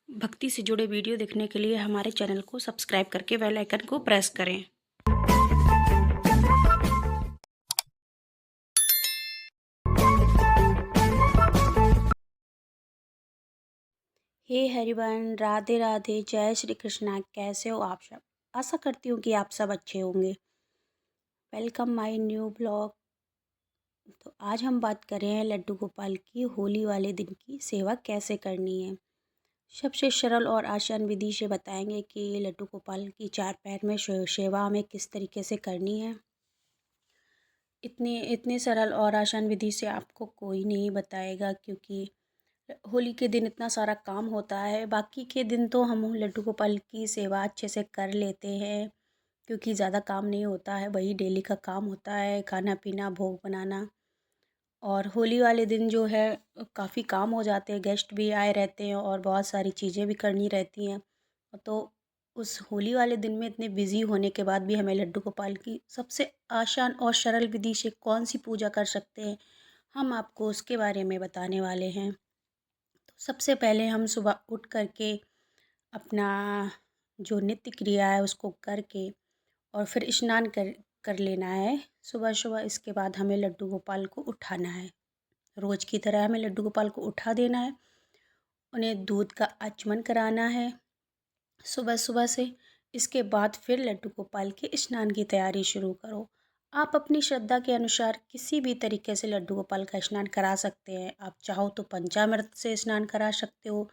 भक्ति से जुड़े वीडियो देखने के लिए हमारे चैनल को सब्सक्राइब करके बेल आइकन को प्रेस करें। हे हरिवन, राधे राधे, जय श्री कृष्णा। कैसे हो आप सब? आशा करती हूँ कि आप सब अच्छे होंगे। Welcome my new blog. तो आज हम बात कर रहे हैं लड्डू गोपाल की होली वाले दिन की सेवा कैसे करनी है। सबसे सरल और आसान विधि से बताएंगे कि लड्डू गोपाल की चार पैर में सेवा हमें किस तरीके से करनी है। इतने सरल और आसान विधि से आपको कोई नहीं बताएगा, क्योंकि होली के दिन इतना सारा काम होता है। बाकी के दिन तो हम लड्डू गोपाल की सेवा अच्छे से कर लेते हैं, क्योंकि ज़्यादा काम नहीं होता है, वही डेली का काम होता है, खाना पीना भोग बनाना। और होली वाले दिन जो है काफ़ी काम हो जाते हैं, गेस्ट भी आए रहते हैं और बहुत सारी चीज़ें भी करनी रहती हैं। तो उस होली वाले दिन में इतने बिज़ी होने के बाद भी हमें लड्डू गोपाल की सबसे आसान और सरल विधि से कौन सी पूजा कर सकते हैं, हम आपको उसके बारे में बताने वाले हैं। तो सबसे पहले हम सुबह उठ करके अपना जो नित्य क्रिया है उसको करके और फिर स्नान कर कर लेना है सुबह सुबह। इसके बाद हमें लड्डू गोपाल को उठाना है। रोज़ की तरह हमें लड्डू गोपाल को उठा देना है, उन्हें दूध का आचमन कराना है सुबह सुबह से। इसके बाद फिर लड्डू गोपाल के स्नान की तैयारी शुरू करो। आप अपनी श्रद्धा के अनुसार किसी भी तरीके से लड्डू गोपाल का स्नान करा सकते हैं। आप चाहो तो पंचामृत से स्नान करा सकते हो,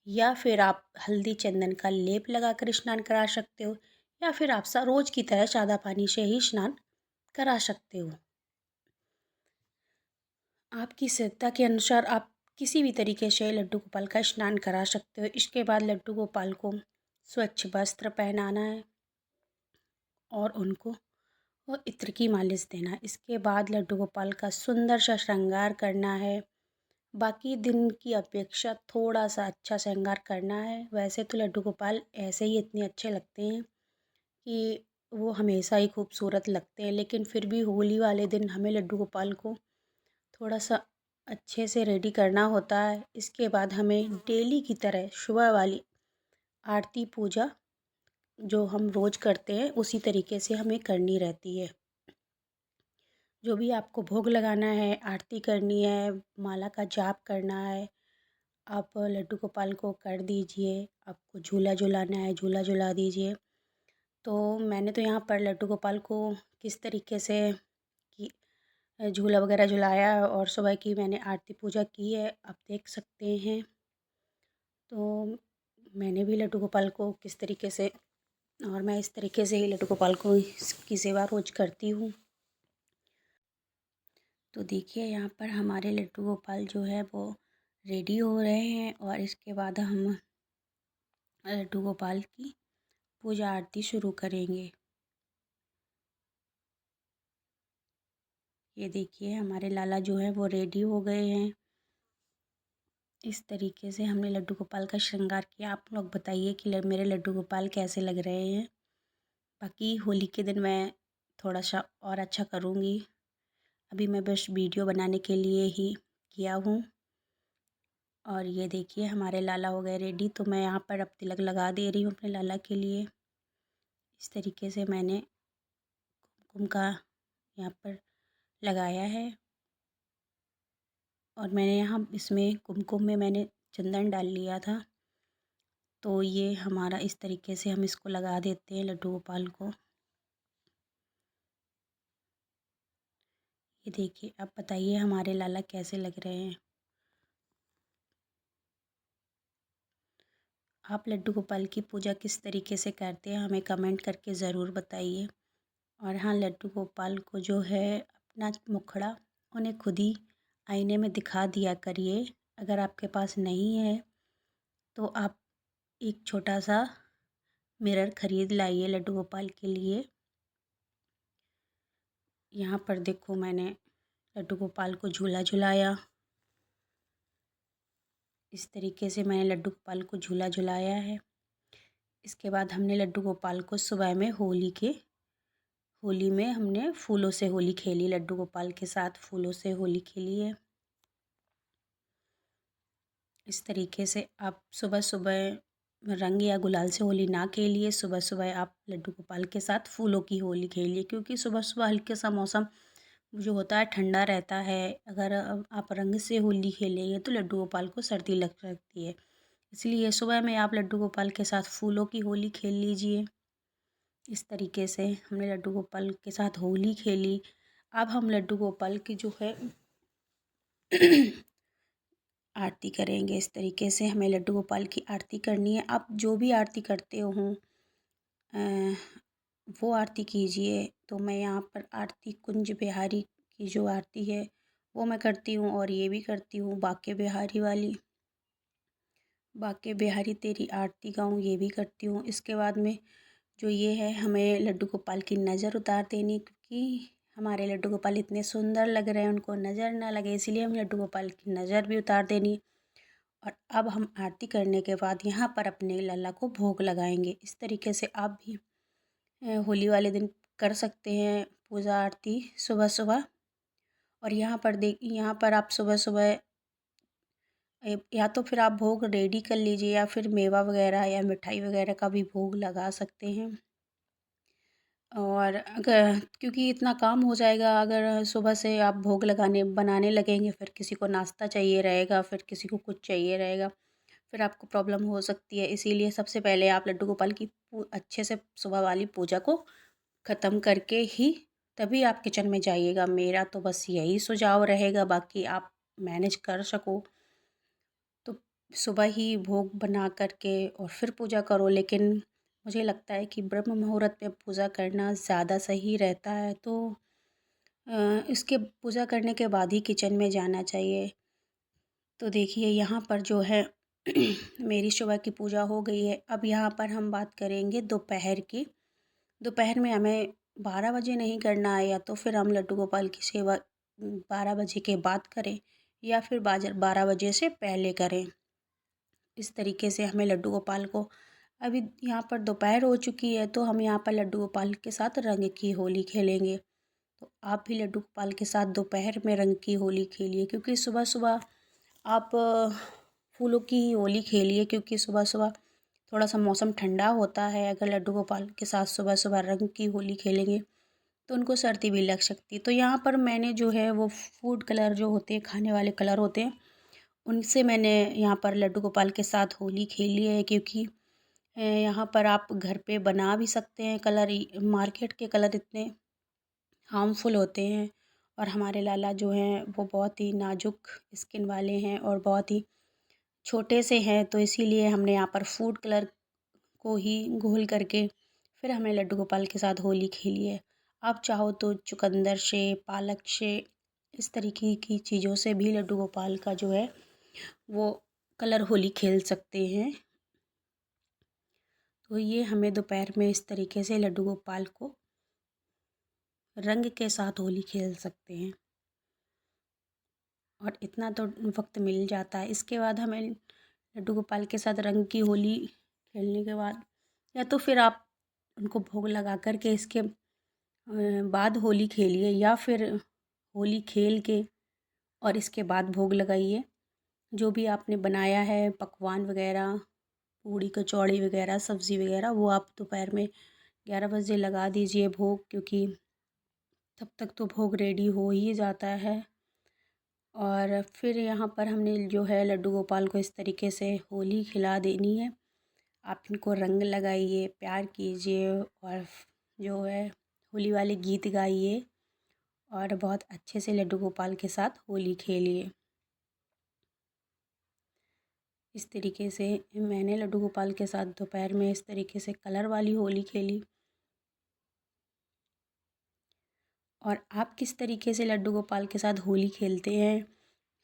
या फिर आप हल्दी चंदन का लेप लगाकर स्नान करा सकते हो, या फिर आप रोज़ की तरह सादा पानी से ही स्नान करा सकते हो। आपकी श्रद्धा के अनुसार आप किसी भी तरीके से लड्डू गोपाल का स्नान करा सकते हो। इसके बाद लड्डू गोपाल को स्वच्छ वस्त्र पहनाना है और उनको इत्र की मालिश देना है। इसके बाद लड्डू गोपाल का सुंदर सा श्रृंगार करना है। बाकी दिन की अपेक्षा थोड़ा सा अच्छा श्रृंगार करना है। वैसे तो लड्डू गोपाल ऐसे ही इतने अच्छे लगते हैं कि वो हमेशा ही खूबसूरत लगते हैं, लेकिन फिर भी होली वाले दिन हमें लड्डू गोपाल को थोड़ा सा अच्छे से रेडी करना होता है। इसके बाद हमें डेली की तरह सुबह वाली आरती पूजा जो हम रोज़ करते हैं उसी तरीके से हमें करनी रहती है। जो भी आपको भोग लगाना है, आरती करनी है, माला का जाप करना है, आप लड्डू गोपाल को कर दीजिए। आपको झूला झुलाना है, झूला झुला दीजिए। तो मैंने तो यहाँ पर लड्डू गोपाल को किस तरीके से कि झूला वगैरह झुलाया है और सुबह की मैंने आरती पूजा की है, आप देख सकते हैं। तो मैंने भी लड्डू गोपाल को किस तरीके से, और मैं इस तरीके से ही लड्डू गोपाल को की सेवा रोज़ करती हूँ। तो देखिए यहाँ पर हमारे लड्डू गोपाल जो है वो रेडी हो रहे हैं, और इसके बाद हम लड्डू गोपाल की पूजा आरती शुरू करेंगे। ये देखिए हमारे लाला जो है वो रेडी हो गए हैं। इस तरीके से हमने लड्डू गोपाल का श्रृंगार किया। आप लोग बताइए कि मेरे लड्डू गोपाल कैसे लग रहे हैं। बाकी होली के दिन मैं थोड़ा सा और अच्छा करूँगी। अभी मैं बस वीडियो बनाने के लिए ही किया हूँ। और ये देखिए हमारे लाला हो गए रेडी। तो मैं यहाँ पर अब तिलक लगा दे रही हूँ अपने लाला के लिए। इस तरीके से मैंने कुमकुम का यहाँ पर लगाया है, और मैंने यहाँ इसमें कुमकुम में मैंने चंदन डाल लिया था। तो ये हमारा इस तरीके से हम इसको लगा देते हैं लड्डू गोपाल को। ये देखिए, अब बताइए हमारे लाला कैसे लग रहे हैं। आप लड्डू गोपाल की पूजा किस तरीके से करते हैं हमें कमेंट करके ज़रूर बताइए। और हाँ, लड्डू गोपाल को जो है अपना मुखड़ा उन्हें खुद ही आईने में दिखा दिया करिए। अगर आपके पास नहीं है तो आप एक छोटा सा मिरर ख़रीद लाइए लड्डू गोपाल के लिए। यहाँ पर देखो मैंने लड्डू गोपाल को झूला झुलाया। इस तरीके से मैंने लड्डू गोपाल को झूला झुलाया है। इसके बाद हमने लड्डू गोपाल को सुबह में होली में हमने फूलों से होली खेली। लड्डू गोपाल के साथ फूलों से होली खेली है। इस तरीके से आप सुबह सुबह रंग या गुलाल से होली ना खेलिए। सुबह सुबह आप लड्डू गोपाल के साथ फूलों की होली खेलिए, क्योंकि सुबह सुबह हल्के सा मौसम जो होता है ठंडा रहता है। अगर आप रंग से होली खेलेंगे तो लड्डू गोपाल को सर्दी लग सकती है। इसलिए सुबह में आप लड्डू गोपाल के साथ फूलों की होली खेल लीजिए। इस तरीके से हमने लड्डू गोपाल के साथ होली खेली। अब हम लड्डू गोपाल की जो है आरती करेंगे। इस तरीके से हमें लड्डू गोपाल की आरती करनी है। आप जो भी आरती करते हो वो आरती कीजिए। तो मैं यहाँ पर आरती कुंज बिहारी की जो आरती है वो मैं करती हूँ, और ये भी करती हूँ बाके बिहारी वाली, बाके बिहारी तेरी आरती गाऊँ, ये भी करती हूँ। इसके बाद में जो ये है, हमें लड्डू गोपाल की नज़र उतार देनी, क्योंकि हमारे लड्डू गोपाल इतने सुंदर लग रहे हैं, उनको नज़र ना लगे, इसीलिए हम लड्डू गोपाल की नज़र भी उतार देनी। और अब हम आरती करने के बाद यहाँ पर अपने लल्ला को भोग लगाएंगे। इस तरीके से आप भी होली वाले दिन कर सकते हैं पूजा आरती सुबह सुबह। और यहाँ पर आप सुबह सुबह या तो फिर आप भोग रेडी कर लीजिए, या फिर मेवा वगैरह या मिठाई वगैरह का भी भोग लगा सकते हैं। और अगर क्योंकि इतना काम हो जाएगा, अगर सुबह से आप भोग लगाने बनाने लगेंगे, फिर किसी को नाश्ता चाहिए रहेगा, फिर किसी को कुछ चाहिए रहेगा, फिर आपको प्रॉब्लम हो सकती है। इसीलिए सबसे पहले आप लड्डू गोपाल की अच्छे से सुबह वाली पूजा को ख़त्म करके ही तभी आप किचन में जाइएगा। मेरा तो बस यही सुझाव रहेगा, बाकी आप मैनेज कर सको तो सुबह ही भोग बना करके और फिर पूजा करो। लेकिन मुझे लगता है कि ब्रह्म मुहूर्त में पूजा करना ज़्यादा सही रहता है। तो इसके पूजा करने के बाद ही किचन में जाना चाहिए। तो देखिए यहाँ पर जो है मेरी सुबह की पूजा हो गई है। अब यहाँ पर हम बात करेंगे दोपहर की। दोपहर में हमें 12 बजे नहीं करना है, या तो फिर हम लड्डू गोपाल की सेवा 12 बजे के बाद करें, या फिर 12 बजे से पहले करें। इस तरीके से हमें लड्डू गोपाल को, अभी यहाँ पर दोपहर हो चुकी है, तो हम यहाँ पर लड्डू गोपाल के साथ रंग की होली खेलेंगे। तो आप भी लड्डू गोपाल के साथ दोपहर में रंग की होली खेलिए, क्योंकि सुबह सुबह आप फूलों की होली खेलिए, क्योंकि सुबह सुबह थोड़ा सा मौसम ठंडा होता है। अगर लड्डू गोपाल के साथ सुबह सुबह रंग की होली खेलेंगे तो उनको सर्दी भी लग सकती है। तो यहाँ पर मैंने जो है वो फूड कलर जो होते हैं, खाने वाले कलर होते हैं, उनसे मैंने यहाँ पर लड्डू गोपाल के साथ होली खेली है। क्योंकि यहाँ पर आप घर पे बना भी सकते हैं कलर, मार्केट के कलर इतने हार्मफुल होते हैं। और हमारे लाला जो हैं वो बहुत ही नाजुक स्किन वाले हैं और बहुत ही छोटे से हैं, तो इसीलिए हमने यहाँ पर फूड कलर को ही घोल करके फिर हमने लड्डू गोपाल के साथ होली खेली है। आप चाहो तो चुकंदर से, पालक से, इस तरीके की चीज़ों से भी लड्डू गोपाल का जो है वो कलर होली खेल सकते हैं। तो ये हमें दोपहर में इस तरीके से लड्डू गोपाल को रंग के साथ होली खेल सकते हैं, और इतना तो वक्त मिल जाता है। इसके बाद हमें लड्डू गोपाल के साथ रंग की होली खेलने के बाद, या तो फिर आप उनको भोग लगा कर के इसके बाद होली खेलिए, या फिर होली खेल के और इसके बाद भोग लगाइए। जो भी आपने बनाया है पकवान वगैरह, पूड़ी कचौड़ी वगैरह, सब्ज़ी वगैरह, वो आप दोपहर में 11 बजे लगा दीजिए भोग, क्योंकि तब तक तो भोग रेडी हो ही जाता है। और फिर यहाँ पर हमने जो है लड्डू गोपाल को इस तरीके से होली खिला देनी है। आप इनको रंग लगाइए, प्यार कीजिए, और जो है होली वाले गीत गाइए, और बहुत अच्छे से लड्डू गोपाल के साथ होली खेलिए। इस तरीके से मैंने लड्डू गोपाल के साथ दोपहर में इस तरीके से कलर वाली होली खेली। और आप किस तरीके से लड्डू गोपाल के साथ होली खेलते हैं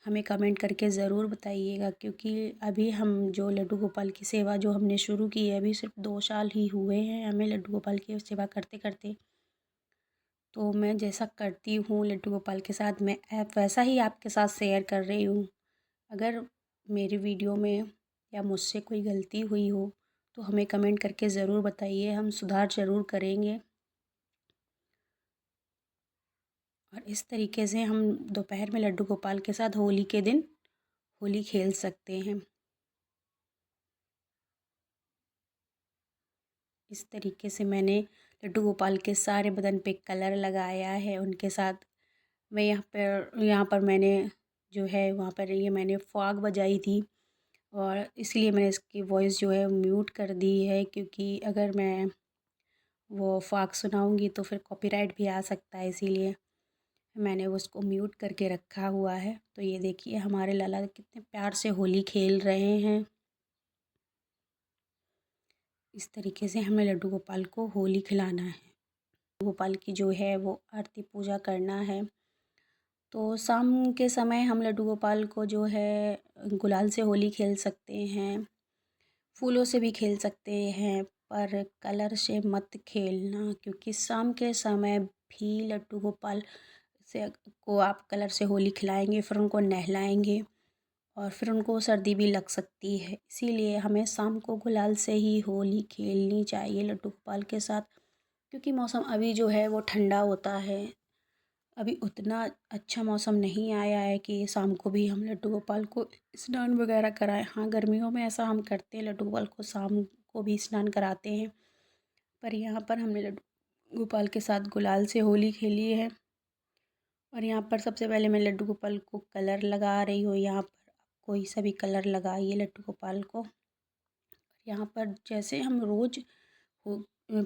हमें कमेंट करके ज़रूर बताइएगा। क्योंकि अभी हम जो लड्डू गोपाल की सेवा जो हमने शुरू की है, अभी सिर्फ 2 साल ही हुए हैं हमें लड्डू गोपाल की सेवा करते करते। तो मैं जैसा करती हूँ लड्डू गोपाल के साथ, मैं वैसा ही आपके साथ शेयर कर रही हूँ। अगर मेरी वीडियो में या मुझसे कोई गलती हुई हो तो हमें कमेंट करके ज़रूर बताइए, हम सुधार ज़रूर करेंगे। और इस तरीके से हम दोपहर में लड्डू गोपाल के साथ होली के दिन होली खेल सकते हैं। इस तरीके से मैंने लड्डू गोपाल के सारे बदन पे कलर लगाया है। उनके साथ मैं यहाँ पर मैंने जो है वहाँ पर ये मैंने फ़ॉग बजाई थी, और इसलिए मैंने इसकी वॉइस जो है म्यूट कर दी है, क्योंकि अगर मैं वो फ़ॉग सुनाऊँगी तो फिर कॉपीराइट भी आ सकता है, इसीलिए मैंने वो उसको म्यूट करके रखा हुआ है। तो ये देखिए हमारे लाला कितने प्यार से होली खेल रहे हैं। इस तरीके से हमें लड्डू गोपाल को होली खिलाना है। गोपाल की जो है वो आरती पूजा करना है। तो शाम के समय हम लड्डू गोपाल को जो है गुलाल से होली खेल सकते हैं, फूलों से भी खेल सकते हैं, पर कलर से मत खेलना, क्योंकि शाम के समय भी लड्डू गोपाल से को आप कलर से होली खिलाएंगे, फिर उनको नहलाएंगे और फिर उनको सर्दी भी लग सकती है। इसीलिए हमें शाम को गुलाल से ही होली खेलनी चाहिए लड्डू गोपाल के साथ, क्योंकि मौसम अभी जो है वो ठंडा होता है। अभी उतना अच्छा मौसम नहीं आया है कि शाम को भी हम लड्डू गोपाल को स्नान वगैरह कराएं। हाँ, गर्मियों में ऐसा हम करते हैं, लड्डू गोपाल को शाम को भी स्नान कराते हैं, पर यहाँ पर हमने लड्डू गोपाल के साथ गुलाल से होली खेली है। और यहाँ पर सबसे पहले मैं लड्डू गोपाल को कलर लगा रही हूँ। यहाँ पर कोई सा भी कलर लगाइए लड्डू गोपाल को। यहाँ पर जैसे हम रोज़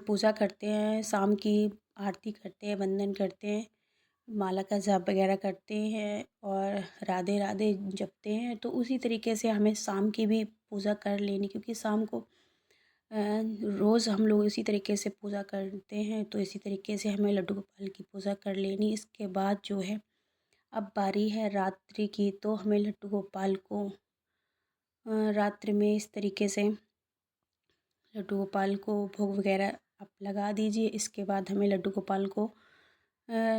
पूजा करते हैं, शाम की आरती करते हैं, वंदन करते हैं, माला का जाप वगैरह करते हैं और राधे राधे जपते हैं, तो उसी तरीके से हमें शाम की भी पूजा कर लेनी, क्योंकि शाम को रोज़ हम लोग इसी तरीके से पूजा करते हैं, तो इसी तरीके से हमें लड्डू गोपाल की पूजा कर लेनी। इसके बाद जो है अब बारी है रात्रि की, तो हमें लड्डू गोपाल को रात्रि में इस तरीके से लड्डू गोपाल को भोग वगैरह आप लगा दीजिए। इसके बाद हमें लड्डू गोपाल को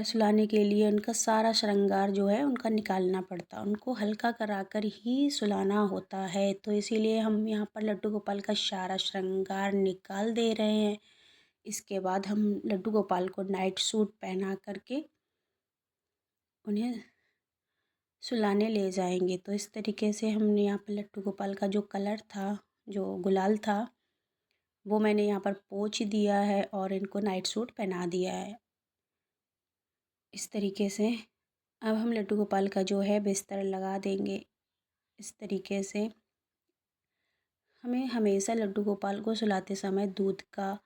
सुलाने के लिए उनका सारा श्रृंगार जो है उनका निकालना पड़ता है, उनको हल्का कराकर ही सुलाना होता है। तो इसीलिए हम यहाँ पर लड्डू गोपाल का सारा श्रृंगार निकाल दे रहे हैं। इसके बाद हम लड्डू गोपाल को नाइट सूट पहना करके उन्हें सुलाने ले जाएंगे। तो इस तरीके से हमने यहाँ पर लड्डू गोपाल का जो कलर था, जो गुलाल था, वो मैंने यहाँ पर पोंछ दिया है और इनको नाइट सूट पहना दिया है। इस तरीके से अब हम लड्डू गोपाल का जो है बिस्तर लगा देंगे। इस तरीके से हमें हमेशा लड्डू गोपाल को सुलाते समय दूध का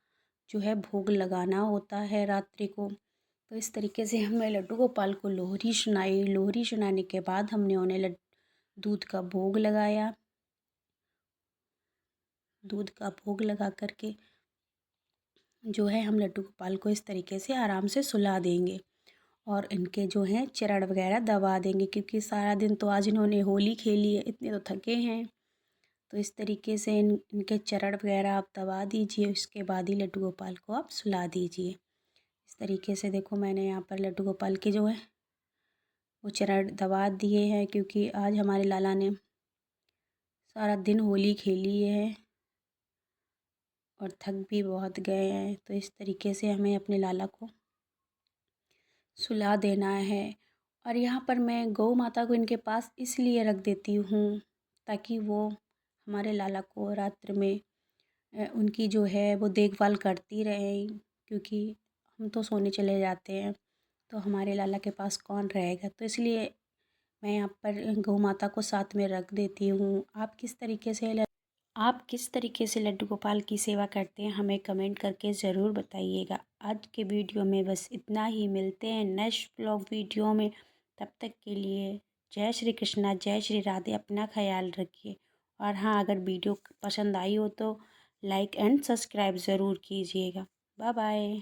जो है भोग लगाना होता है रात्रि को। तो इस तरीके से हमने लड्डू गोपाल को लोहरी सुनाई। लोहरी सुनाने के बाद हमने उन्हें दूध का भोग लगाया। दूध का भोग लगा करके जो है हम लड्डू गोपाल को इस तरीके से आराम से सुला देंगे और इनके जो हैं चरण वगैरह दबा देंगे, क्योंकि सारा दिन तो आज इन्होंने होली खेली है, इतने तो थके हैं। तो इस तरीके से इनके चरण वगैरह आप दबा दीजिए। उसके बाद ही लड्डू गोपाल को आप सुला दीजिए। इस तरीके से देखो मैंने यहाँ पर लड्डू गोपाल के जो है वो चरण दबा दिए हैं, क्योंकि आज हमारे लाला ने सारा दिन होली खेली है और थक भी बहुत गए हैं। तो इस तरीके से हमें अपने लाला को सुला देना है। और यहाँ पर मैं गौ माता को इनके पास इसलिए रख देती हूँ ताकि वो हमारे लाला को रात्र में उनकी जो है वो देखभाल करती रहे, क्योंकि हम तो सोने चले जाते हैं तो हमारे लाला के पास कौन रहेगा। तो इसलिए मैं यहाँ पर गौ माता को साथ में रख देती हूँ। आप किस तरीके से लड्डू गोपाल की सेवा करते हैं हमें कमेंट करके ज़रूर बताइएगा। आज के वीडियो में बस इतना ही, मिलते हैं नेक्स्ट ब्लॉग वीडियो में। तब तक के लिए जय श्री कृष्णा, जय श्री राधे। अपना ख्याल रखिए। और हाँ, अगर वीडियो पसंद आई हो तो लाइक एंड सब्सक्राइब ज़रूर कीजिएगा। Bye bye.